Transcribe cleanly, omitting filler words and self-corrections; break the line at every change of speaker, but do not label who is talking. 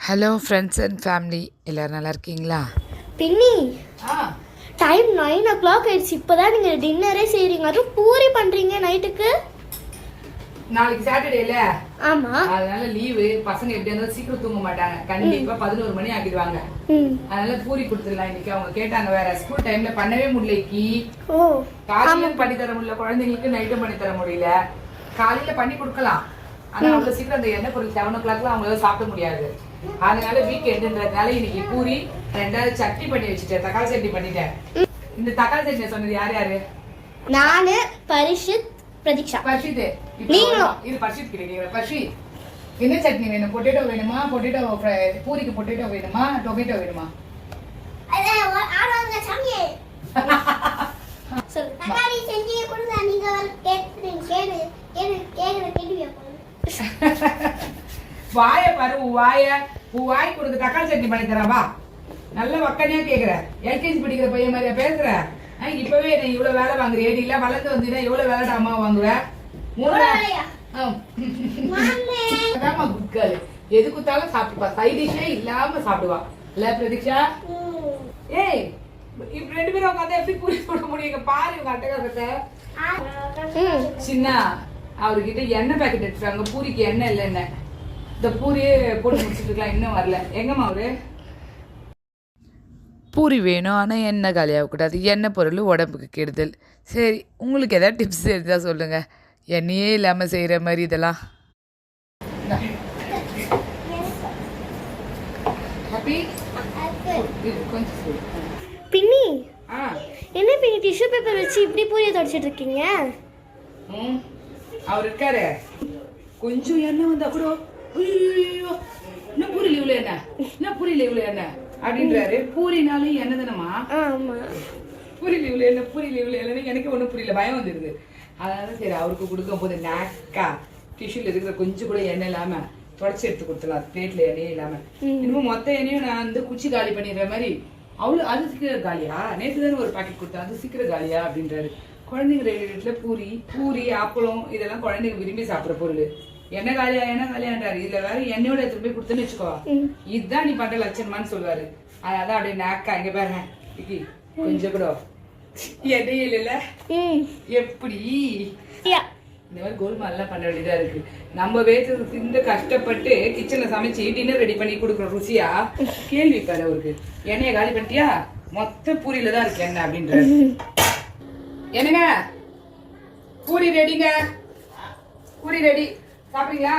Hello friends and family, எல்லோரும் நல்லா இருக்கீங்களா?
பின்னி டைம் 9 o'clock ஆயிடுச்சு. இப்போதான் நீங்கள் டின்னரே செய்கிறீங்க, அதுவும் பூரி பண்ணுறீங்க நைட்டுக்கு.
நாளைக்கு சாட்டர்டே இல்ல,
ஆமா,
அதனால லீவு. பசங்க எப்படி இருந்தாலும் சீக்கிரம் தூங்க மாட்டாங்க, கண்டிப்பா 11 மணி ஆகிடுவாங்க. அதனால பூரி கொடுத்துடலாம் இன்னைக்கு. அவங்க கேட்டாங்க, வேற ஸ்கூல் டைம்ல பண்ணவே முடியலைக்கு. காலையிலும் பண்ணி தர முடியல, குழந்தைங்களுக்கு நைட்டும் பண்ணி தர முடியல. காலையில பண்ணி கொடுக்கலாம், ஆனா அவ்வளவு சீக்கிரம் அந்த எண்ணெய் பொருள் 7 o'clock அவங்களால சாப்பிட முடியாது. அதனால வீக்கெண்டுன்றதுனால இன்னைக்கு பூரி, ரெண்டாவது சட்னி பண்ணி வச்சுட்டேன், தக்காளி சட்னி பண்ணிட்டேன். இந்த தக்காளி சட்னி சொன்னது யார் யாரு?
நானு, பரிஷித், பிரதீக்ஷா.
பர்ஷித், இது பர்ஷித் கிடைக்கிற. பர்ஷித், என்ன சட்னி வேணும்? பொட்டேட்டோ வேணுமா? பொட்டேட்டோ பூரிக்கு பொட்டேட்டோ வேணுமா? டொமேட்டோ வேணுமா? வாய பாரு, வாய் கொடுத்து தக்காளி சட்னி பண்ணி தரவா? நல்ல வக்கனையா கேக்குற. எல்கேஜி படிக்கிற பையன் மாதிரியா பேசுற? இப்பவே என்ன இவ்வளவு வேலை வாங்குறியே? நீ எல்லாம் வளர்ந்து வந்தீங்கன்னா எவ்வளவு வேலை அம்மா வாங்குவ? குட்காலு எது குத்தாலும் சாப்பிடுவா, சைடிஷே இல்லாம சாப்பிடுவா இல்ல பிரதீக்ஷா? ஏய், இப்ப 2 பேரும் உட்காந்து எப்படி பூரி போட முடியும்? பாரு உங்க அட்டகாசத்தை. சின்ன அவர்கிட்ட எண்ணெய் பாக்கெட் எடுத்துட்டாங்க, பூரிக்கு எண்ணெய் இல்லை. என்ன இந்த பூரியே போட்டு முடிச்சுட்டு இருக்கலாம், இன்னும் வரல. எங்கம்மா அவரு?
பூரி வேணும், ஆனால் எண்ணெய் காலியாகக்கூடாது. எண்ணெய் பொருள் உடம்புக்கு கெடுதல். சரி, உங்களுக்கு எதாவது டிப்ஸ் இருந்தால் சொல்லுங்கள், எண்ணெயே இல்லாமல் செய்கிற மாதிரி இதெல்லாம்.
பின்னி, என்ன பின்னி டிஷ்யூ பேப்பர் வச்சு இப்படி பூரியை தொடச்சிட்டு இருக்கீங்க?
அவர் இருக்காரு, கொஞ்சம் எண்ணெய் வந்தா கூட என்ன பூரி லீவ்ல என்ன, என்ன பூரி லீவ்ல என்ன அப்படின்றாரு. பூரினாலும் என்ன தானமா? பூரி லீவ்ல என்ன, பூரி லீவ்ல இல்லைன்னு எனக்கு ஒன்றும் புரியல, பயம் வந்துடுது. அதனால சரி, அவருக்கு கொடுக்கும் போது நாக்கா டிஷ்யூல இருக்கிற கொஞ்சம் கூட எண்ணெய் இல்லாம தொடச்சி எடுத்து கொடுத்துலாம், பிளேட்ல எண்ணெயே இல்லாம. இன்னும் மொத்த எண்ணெயும் நான் வந்து குச்சி காலி பண்ணிடுற மாதிரி. அவ்வளோ அது சீக்கிரம் காலியா? நேற்று தானே ஒரு பாக்கெட் கொடுத்தேன், அது சீக்கிரம் காலியா அப்படின்றாரு. குழந்தைங்க வீட்டுல பூரி அப்பளம் இதெல்லாம் குழந்தைங்க விரும்பி சாப்பிட்ற பொருள். எண்ணெய் காலியான்றாரு. இதுல வேற எண்ணெயோட எடுத்துட்டு போய் கொடுத்தேன்னு வச்சுக்கோ, இதுதான் நீ பண்ற லட்சணமான்னு சொல்லுவாரு. அதனால அப்படியே நாக்கா இங்க பாருங்க, கொஞ்சம் கூட எண்ணெயே இல்ல. எப்படி இந்த மாதிரி கோல்மால் எல்லாம் பண்ண வேண்டியதா இருக்கு. நம்ம வேத்து திண்டு கஷ்டப்பட்டு கிச்சன்ல சமைச்சு டின்னர் ரெடி பண்ணி கொடுக்குறோம், ருசியா? கேள்வி பாரு அவருக்கு. எண்ணெயை காலி பண்ணிட்டியா? மொத்த பூரியில தான் இருக்கு எண்ணெய் அப்படின்றாரு. என்னங்க பூரி ரெடிங்க, பூரி ரெடி, சாப்பிடுறீங்களா?